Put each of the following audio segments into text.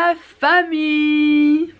la famille.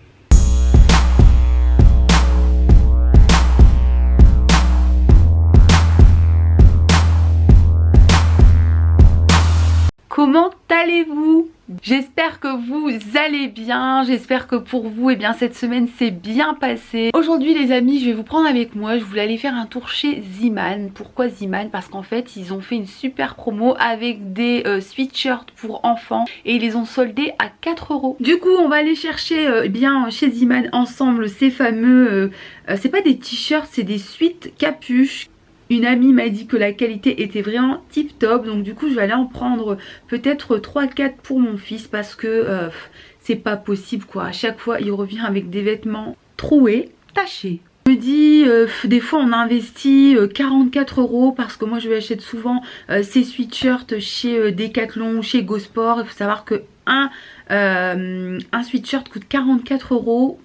Comment allez-vous? J'espère que vous allez bien, j'espère que pour vous, eh bien, cette semaine s'est bien passée. Aujourd'hui les amis, je vais vous prendre avec moi, je voulais aller faire un tour chez Zeeman. Pourquoi Zeeman? Parce qu'en fait, ils ont fait une super promo avec des sweatshirts pour enfants et ils les ont soldés à 4 €. Du coup, on va aller chercher eh bien, chez Zeeman ensemble ces fameux, c'est pas des t-shirts, c'est des sweats capuches. Une amie m'a dit que la qualité était vraiment tip top, donc du coup je vais aller en prendre peut-être 3-4 pour mon fils parce que c'est pas possible quoi. À chaque fois il revient avec des vêtements troués, tachés. Je me dis des fois on investit 44 € parce que moi je vais acheter souvent ces sweatshirts chez Decathlon ou chez Go Sport. Il faut savoir que un sweatshirt coûte 44 €.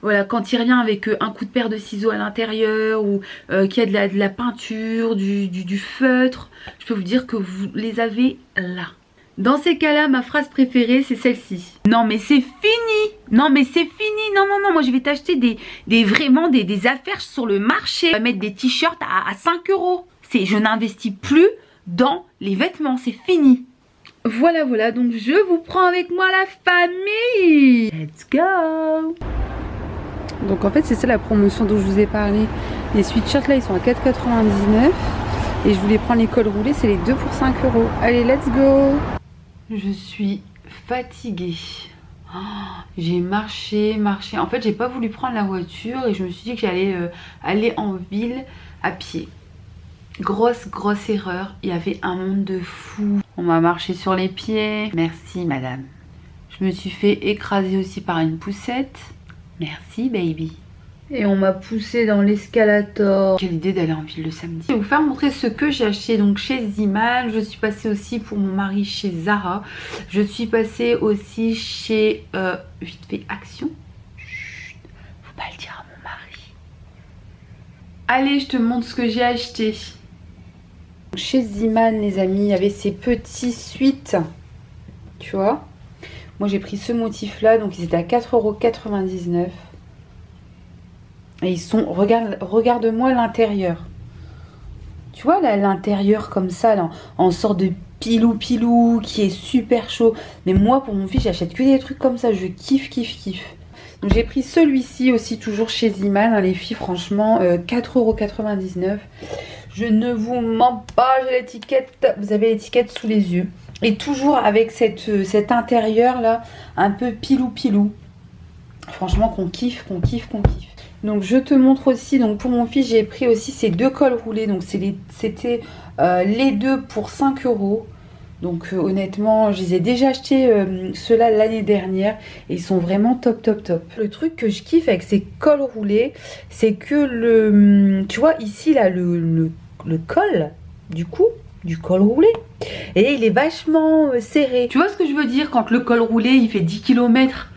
Voilà, quand il revient avec un coup de paire de ciseaux à l'intérieur ou qu'il y a de la peinture, du feutre, je peux vous dire que vous les avez là. Dans ces cas-là, ma phrase préférée, c'est celle-ci. Non mais c'est fini. Non mais c'est fini. Non, non, non, moi je vais t'acheter vraiment des affaires sur le marché. Je vais mettre des t-shirts à 5 €. Je n'investis plus dans les vêtements, c'est fini. Voilà, voilà, donc je vous prends avec moi la famille. Let's go. Donc en fait c'est ça la promotion dont je vous ai parlé. Les sweatshirts là ils sont à 4,99 € et je voulais prendre les cols roulés, c'est les 2 pour 5 €. Allez, let's go. Je suis fatiguée. Oh, j'ai marché. En fait j'ai pas voulu prendre la voiture et je me suis dit que j'allais aller en ville à pied. Grosse erreur, il y avait un monde de fous. On m'a marché sur les pieds. Merci madame. Je me suis fait écraser aussi par une poussette. Merci baby. Et on m'a poussé dans l'escalator. Quelle idée d'aller en ville le samedi. Je vais vous faire montrer ce que j'ai acheté donc chez Zeeman. Je suis passée aussi pour mon mari chez Zara. Je suis passée aussi chez vite fait Action. Chut, faut pas le dire à mon mari. Allez, je te montre ce que j'ai acheté. Chez Zeeman les amis, il y avait ces petits suites. Tu vois. Moi j'ai pris ce motif là, donc ils étaient à 4,99 €. Et ils sont, regarde-moi l'intérieur. Tu vois là l'intérieur comme ça, là, en sorte de pilou qui est super chaud. Mais moi pour mon fils j'achète que des trucs comme ça, je kiffe. Donc j'ai pris celui-ci aussi toujours chez Zeeman, hein, les filles franchement, 4,99 €. Je ne vous mens pas, j'ai l'étiquette, vous avez l'étiquette sous les yeux. Et toujours avec cet intérieur là, un peu pilou. Franchement qu'on kiffe. Donc je te montre aussi, donc pour mon fils j'ai pris aussi ces deux cols roulés. Donc c'était les deux pour 5 €. Donc honnêtement je les ai déjà achetés ceux-là l'année dernière. Et ils sont vraiment top. Le truc que je kiffe avec ces cols roulés, c'est que tu vois ici là le col du col roulé, et il est vachement serré. Tu vois ce que je veux dire quand le col roulé il fait 10 km,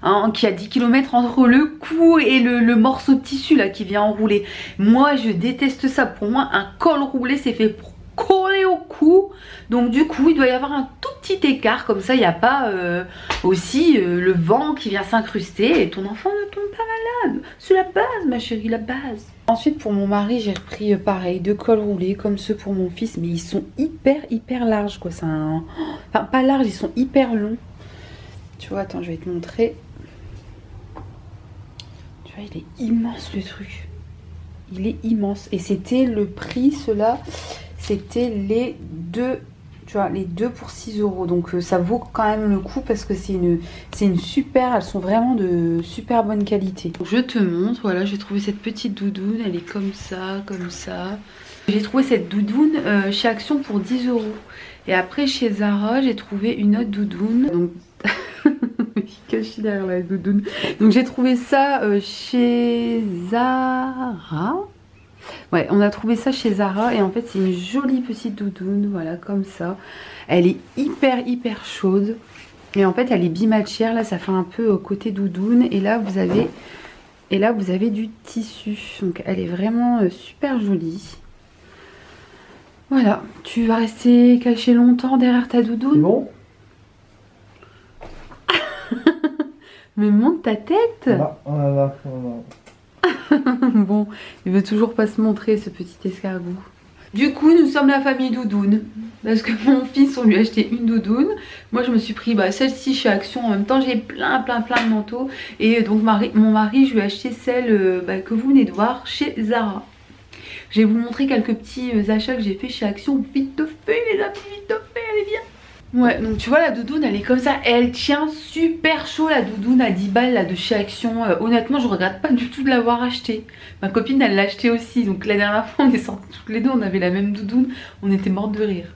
hein, qu'il y a 10 km entre le cou et le morceau de tissu là qui vient enrouler. Moi je déteste ça. Pour moi un col roulé c'est fait pour coller au cou, donc du coup il doit y avoir un tout petit écart, comme ça il n'y a pas aussi le vent qui vient s'incruster et ton enfant ne tombe pas malade. C'est la base ma chérie, la base. Ensuite pour mon mari j'ai repris pareil 2 cols roulés comme ceux pour mon fils, mais ils sont hyper larges quoi. Enfin pas larges, ils sont hyper longs. Tu vois, attends je vais te montrer. Tu vois il est immense le truc. Il est immense et c'était le prix, ceux-là c'était les deux, tu vois, les 2 pour 6 €. Donc ça vaut quand même le coup parce que c'est une super, elles sont vraiment de super bonne qualité. Je te montre, voilà, j'ai trouvé cette petite doudoune, elle est comme ça. J'ai trouvé cette doudoune chez Action pour 10 €. Et après chez Zara, j'ai trouvé une autre doudoune. Donc caché derrière la doudoune. Donc j'ai trouvé ça chez Zara. Ouais, on a trouvé ça chez Zara et en fait c'est une jolie petite doudoune, voilà, comme ça. Elle est hyper chaude et en fait elle est bimatchière, là ça fait un peu côté doudoune et là vous avez du tissu. Donc elle est vraiment super jolie. Voilà, tu vas rester caché longtemps derrière ta doudoune? Non. Mais monte ta tête. Non, non, non. Bon, il veut toujours pas se montrer ce petit escargot. Du coup, nous sommes la famille doudoune. Parce que mon fils, on lui a acheté une doudoune. Moi, je me suis pris celle-ci chez Action. En même temps, j'ai plein de manteaux. Et donc, mon mari, je lui ai acheté celle que vous venez de voir chez Zara. Je vais vous montrer quelques petits achats que j'ai fait chez Action. Vite fait, les amis, vite fait, allez viens. Ouais, donc tu vois, la doudoune, elle est comme ça. Et elle tient super chaud, la doudoune à 10 balles là, de chez Action. Honnêtement, je regrette pas du tout de l'avoir achetée. Ma copine, elle l'a acheté aussi. Donc la dernière fois, on est sortis toutes les deux, on avait la même doudoune. On était mortes de rire.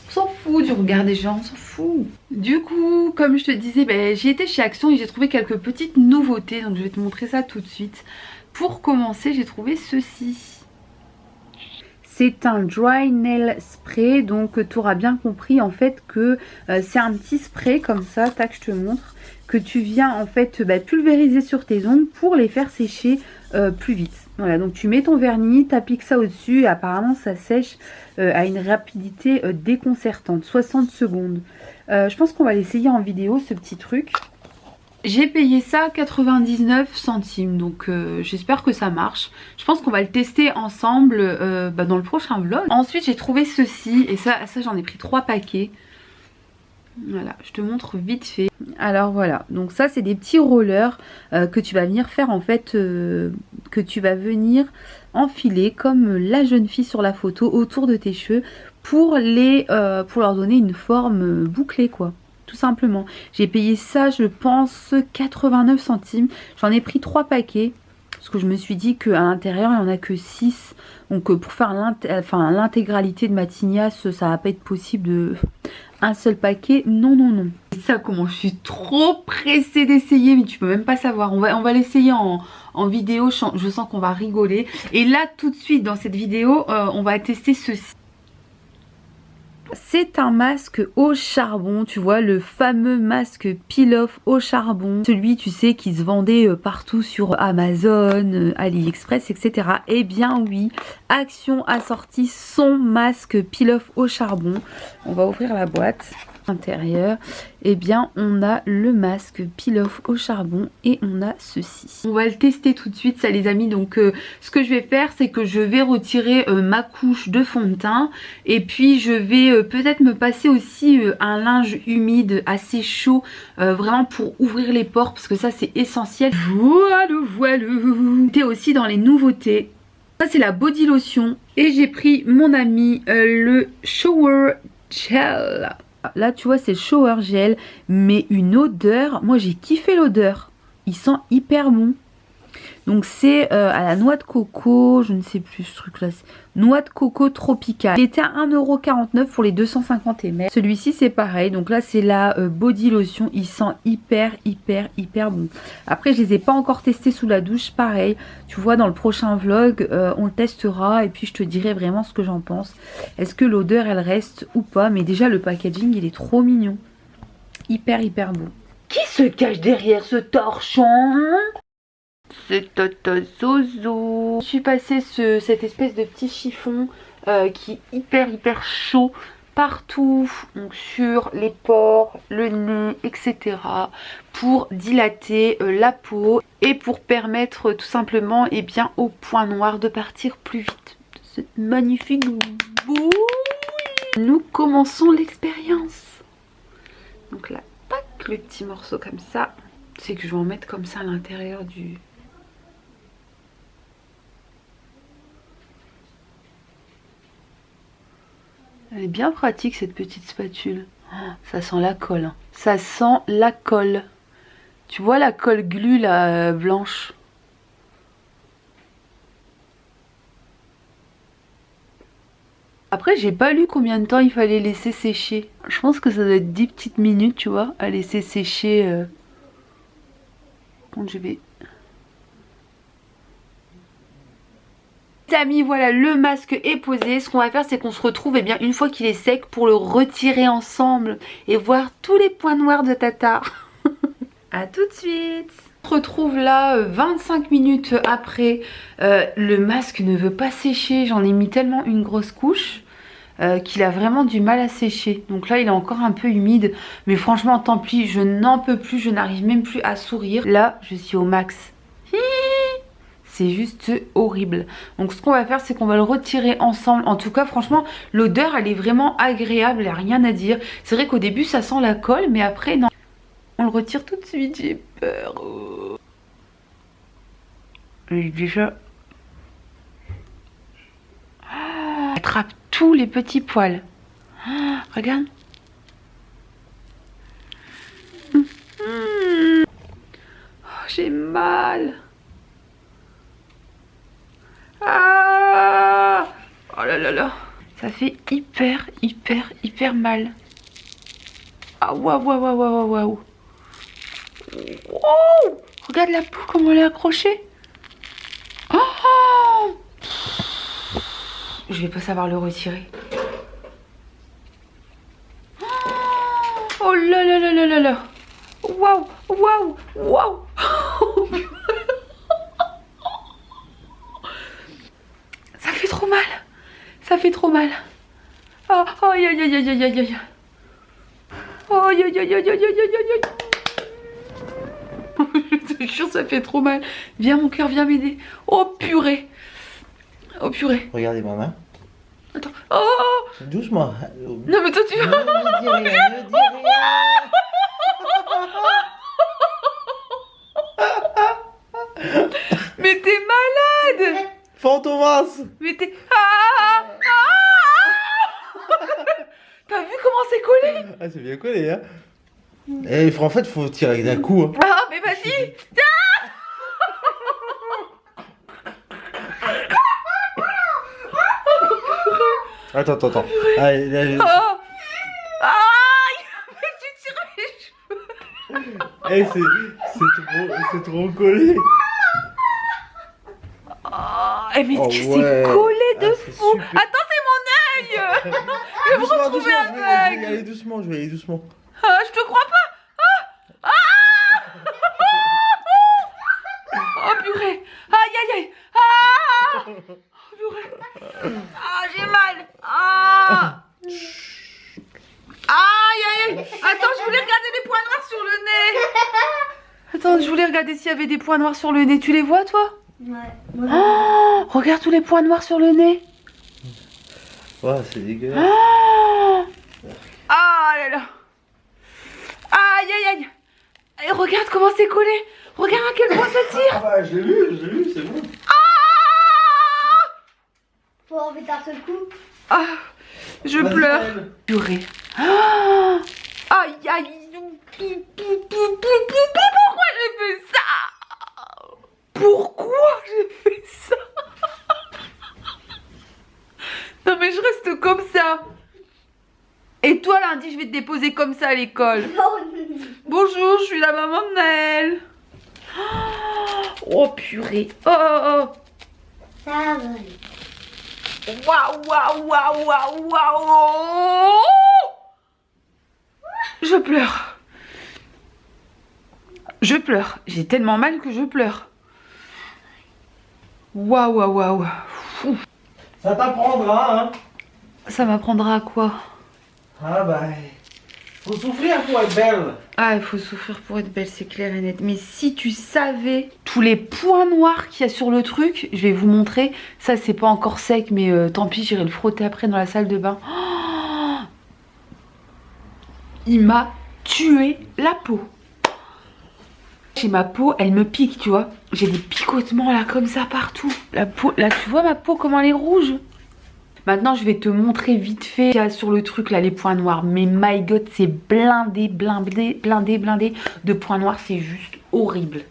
On s'en fout du regard des gens, on s'en fout. Du coup, comme je te disais, j'ai été chez Action et j'ai trouvé quelques petites nouveautés. Donc je vais te montrer ça tout de suite. Pour commencer, j'ai trouvé ceci. C'est un dry nail spray, donc tu auras bien compris en fait que c'est un petit spray comme ça, tac, je te montre, que tu viens en fait pulvériser sur tes ongles pour les faire sécher plus vite. Voilà, donc tu mets ton vernis, tu appliques ça au-dessus et apparemment ça sèche à une rapidité déconcertante, 60 secondes. Je pense qu'on va l'essayer en vidéo ce petit truc. J'ai payé ça 99 centimes, donc j'espère que ça marche. Je pense qu'on va le tester ensemble dans le prochain vlog. Ensuite j'ai trouvé ceci, et ça j'en ai pris 3 paquets. Voilà, je te montre vite fait. Alors voilà, donc ça c'est des petits rollers que tu vas venir faire en fait, que tu vas venir enfiler comme la jeune fille sur la photo autour de tes cheveux pour leur donner une forme bouclée quoi. Tout simplement. J'ai payé ça, je pense, 89 centimes. J'en ai pris 3 paquets. Parce que je me suis dit qu'à l'intérieur, il n'y en a que 6. Donc pour faire l'intégralité de ma tignasse, ça va pas être possible de un seul paquet. Non, non, non. Et ça, comment je suis trop pressée d'essayer. Mais tu peux même pas savoir. On va l'essayer en vidéo. Je sens qu'on va rigoler. Et là, tout de suite, dans cette vidéo, on va tester ceci. C'est un masque au charbon, tu vois, le fameux masque peel-off au charbon. Celui, tu sais, qui se vendait partout sur Amazon, AliExpress, etc. Eh bien oui, Action a sorti son masque peel-off au charbon. On va ouvrir la boîte. Intérieur, et bien on a le masque peel-off au charbon et on a ceci. On va le tester tout de suite ça les amis. Donc ce que je vais faire c'est que je vais retirer ma couche de fond de teint et puis je vais peut-être me passer aussi un linge humide assez chaud vraiment pour ouvrir les pores parce que ça c'est essentiel. Voilà. C'était aussi dans les nouveautés. Ça c'est la body lotion et j'ai pris mon ami le shower gel. Là tu vois c'est le shower gel, mais une odeur, moi j'ai kiffé l'odeur, il sent hyper bon. Donc c'est à la noix de coco, je ne sais plus ce truc là, noix de coco tropicale. Il était à 1,49 € pour les 250 ml. Celui-ci c'est pareil, donc là c'est la body lotion, il sent hyper bon. Après je les ai pas encore testés sous la douche, pareil. Tu vois dans le prochain vlog on le testera et puis je te dirai vraiment ce que j'en pense. Est-ce que l'odeur elle reste ou pas, mais déjà le packaging il est trop mignon. Hyper beau. Qui se cache derrière ce torchon? C'est Toto Zozo. Je suis passée cette espèce de petit chiffon qui est hyper chaud partout, donc sur les pores, le nez, etc. pour dilater la peau et pour permettre tout simplement aux points noirs de partir plus vite. Cette magnifique boule. Nous commençons l'expérience. Donc là, tac, le petit morceau comme ça. C'est que je vais en mettre comme ça à l'intérieur du... Elle est bien pratique cette petite spatule. Oh, ça sent la colle. Hein. Ça sent la colle. Tu vois la colle glu là, blanche. Après j'ai pas lu combien de temps il fallait laisser sécher. Je pense que ça doit être 10 petites minutes tu vois, à laisser sécher. Quand je vais... Amis, voilà, le masque est posé. Ce qu'on va faire c'est qu'on se retrouve une fois qu'il est sec pour le retirer ensemble et voir tous les points noirs de Tata. A tout de suite. On se retrouve là 25 minutes après. Le masque ne veut pas sécher, j'en ai mis tellement une grosse couche. qu'il a vraiment du mal à sécher. Donc là il est encore un peu humide, mais franchement tant pis, je n'en peux plus, je n'arrive même plus à sourire. Là je suis au max. C'est juste horrible. Donc ce qu'on va faire, c'est qu'on va le retirer ensemble. En tout cas franchement l'odeur elle est vraiment agréable, il n'y a rien à dire. C'est vrai qu'au début ça sent la colle, mais après non. On le retire tout de suite, j'ai peur. Et déjà... attrape tous les petits poils. Regarde. Oh, j'ai mal. Ah, oh là là là. Ça fait hyper mal. Ah waouh waouh waouh waouh waouh. Wow, regarde la peau comment elle est accrochée. Oh, je vais pas savoir le retirer. Oh là là là là là là. Waouh waouh waouh. Ça fait trop mal. Ça fait trop mal. Oh aïe aïe aïe aïe aïe aïe. Oh aïe aïe aïe aïe aïe aïe aïe. Je te jure ça fait trop mal. Viens mon cœur, viens m'aider. Oh purée. Oh purée. Regardez ma main. Attends. Oh. Doucement. Non mais toi tu vas... Ne dis rien, ne dis rien. Mais t'es malade. Fantomas. Mais t'es... T'as vu comment c'est collé? Ah c'est bien collé hein. Et en fait faut tirer d'un coup hein. Ah mais vas-y. Attends. Allez, allez. Oh. Aïe. Mais tu tires les cheveux. Eh, c'est trop collé. Oh, mais Oh, c'est ouais. collé de C'est fou. super. Attends, c'est mon œil. Je vais me retrouver je vais aveugle. aller doucement, je vais aller doucement. Ah, je te crois pas. Oh purée. Aïe aïe aïe. Oh purée. Ah, j'ai mal. Aïe aïe aïe. Attends, je voulais regarder les points noirs sur le nez. Attends, je voulais regarder s'il y avait des points noirs sur le nez. Tu les vois toi? Ouais. Oh, regarde tous les points noirs sur le nez. Ouais, c'est dégueulasse. Ah là là. Aïe aïe aïe. Et regarde comment c'est collé. Regarde à quel point ça tire. Ah bah je l'ai vu, c'est bon. Faut enlever d'un seul coup. Ah, je Vas-y, pleure. Maëlle. Purée. Ah, aïe aïe. Pourquoi j'ai fait ça? Pourquoi j'ai fait ça? Non mais je reste comme ça. Et toi lundi je vais te déposer comme ça à l'école. Bonjour, je suis la maman de Naël. Oh purée. Oh. Ça va aller. Waouh, waouh, waouh, waouh, waouh. Je pleure. Je pleure. J'ai tellement mal que je pleure. Waouh, waouh, waouh. Fou. Ça t'apprendra, hein. Ça m'apprendra à quoi? Ah bah, faut souffrir pour être belle. Ah, il faut souffrir pour être belle, c'est clair et net. Mais si tu savais tous les points noirs qu'il y a sur le truc, je vais vous montrer. Ça, c'est pas encore sec, mais tant pis, j'irai le frotter après dans la salle de bain. Oh, il m'a tué la peau. J'ai ma peau, elle me pique, tu vois. J'ai des picotements là, comme ça, partout. La peau, là, tu vois ma peau, comment elle est rouge. Maintenant, je vais te montrer vite fait sur le truc là, les points noirs. Mais my god, c'est blindé de points noirs. C'est juste horrible.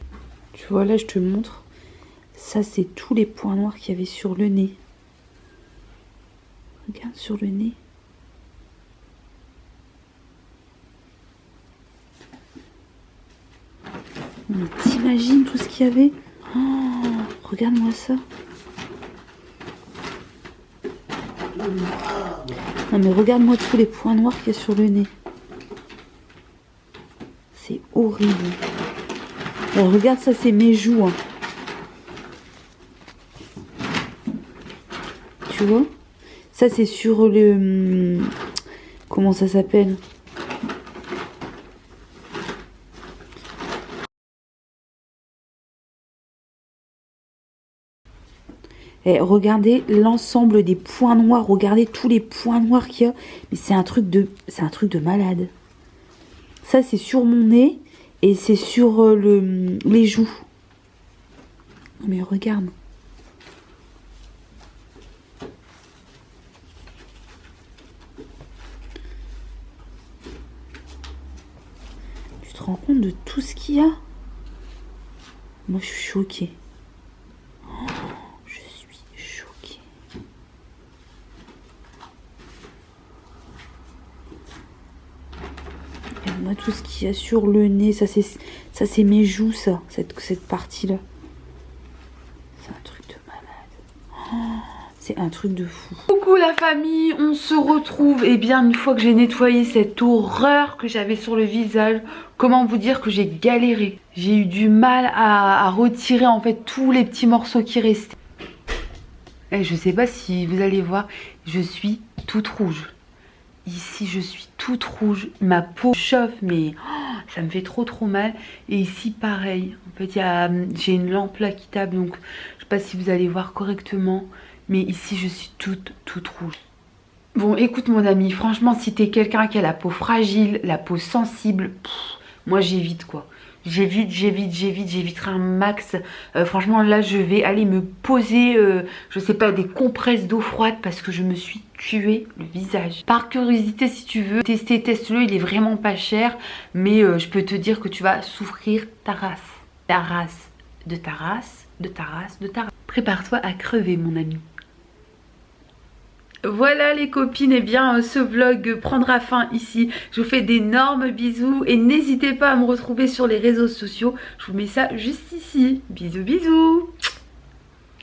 Tu vois, là, je te montre. Ça, c'est tous les points noirs qu'il y avait sur le nez. Regarde sur le nez. Mais t'imagines tout ce qu'il y avait? Oh, regarde-moi ça. Non mais regarde-moi tous les points noirs qu'il y a sur le nez. C'est horrible. Alors, regarde ça, c'est mes joues. Hein. Tu vois? Ça c'est sur le... Comment ça s'appelle? Et regardez l'ensemble des points noirs. Regardez tous les points noirs qu'il y a. Mais c'est un truc de malade. Ça c'est sur mon nez et c'est sur les joues. Non mais regarde. Tu te rends compte de tout ce qu'il y a? Moi je suis choquée. Moi, tout ce qu'il y a sur le nez, ça c'est mes joues, ça, cette partie-là. C'est un truc de malade. Oh, c'est un truc de fou. Coucou la famille, on se retrouve. Et bien, une fois que j'ai nettoyé cette horreur que j'avais sur le visage, comment vous dire que j'ai galéré. J'ai eu du mal à retirer en fait tous les petits morceaux qui restaient. Et je sais pas si vous allez voir, je suis toute rouge. Ici je suis toute rouge, ma peau chauffe mais ça me fait trop mal. Et ici pareil, en fait j'ai une lampe là qui tape, donc je sais pas si vous allez voir correctement, mais ici je suis toute rouge. Bon écoute mon ami, franchement si t'es quelqu'un qui a la peau fragile, la peau sensible, moi j'évite quoi. J'éviterai un max. Franchement là je vais aller me poser je sais pas, des compresses d'eau froide parce que je me suis tué le visage. Par curiosité, si tu veux tester, teste-le, il est vraiment pas cher, mais je peux te dire que tu vas souffrir ta race. La race de ta race, de ta race, de ta race. Prépare-toi à crever mon ami. Voilà les copines, et bien ce vlog prendra fin ici. Je vous fais d'énormes bisous et n'hésitez pas à me retrouver sur les réseaux sociaux. Je vous mets ça juste ici. Bisous bisous.